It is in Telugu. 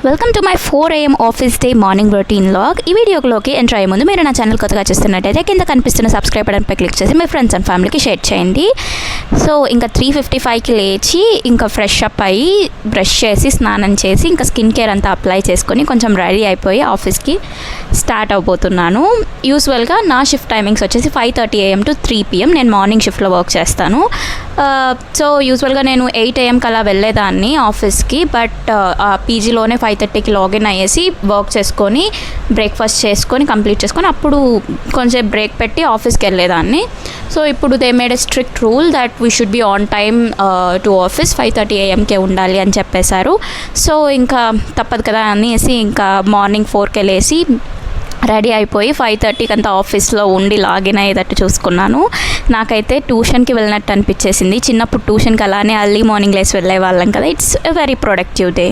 Welcome to my 4 AM office day morning routine log. ఈ వీడియోలోకి ఎంటర్ అయ్యే ముందు మీరు నా ఛానల్ కొత్తగా చూస్తున్నట్టయితే కింద కనిపిస్తున్న సబ్స్క్రైబ్ బటన్పై క్లిక్ చేసి మీ ఫ్రెండ్స్ అండ్ ఫ్యామిలీకి షేర్ చేయండి. సో ఇంకా 3:55కి లేచి ఇంకా ఫ్రెష్ అప్ అయ్యి బ్రష్ చేసి స్నానం చేసి ఇంకా స్కిన్ కేర్ అంతా అప్లై చేసుకొని కొంచెం రెడీ అయిపోయి ఆఫీస్కి స్టార్ట్ అవబోతున్నాను. యూజువల్గా నా షిఫ్ట్ టైమింగ్స్ వచ్చేసి 5:30 AM to 3 PM. నేను మార్నింగ్ షిఫ్ట్లో వర్క్ చేస్తాను. సో యూజువల్గా నేను 8 AMకి అలా వెళ్ళేదాన్ని ఆఫీస్కి. బట్ పీజీలోనే 5:30కి లాగిన్ అయ్యేసి వర్క్ చేసుకొని బ్రేక్ఫాస్ట్ చేసుకొని కంప్లీట్ చేసుకొని అప్పుడు కొంచెం బ్రేక్ పెట్టి ఆఫీస్కి వెళ్ళేదాన్ని. సో ఇప్పుడు they made a strict rule that we should be on time to office 5:30 AMకే ఉండాలి అని చెప్పేశారు. సో ఇంకా తప్పదు కదా అనేసి ఇంకా మార్నింగ్ 4కి వెళ్ళేసి రెడీ అయిపోయి 5:30కి అంతా ఆఫీస్లో ఉండి లాగిన్ అయ్యేటట్టు చూసుకున్నాను. నాకైతే ట్యూషన్కి వెళ్ళినట్టు అనిపించేసింది. చిన్నప్పుడు ట్యూషన్కి అలానే ఎర్లీ మార్నింగ్ లేసి వెళ్ళే వాళ్ళం కదా. It's a very productive day.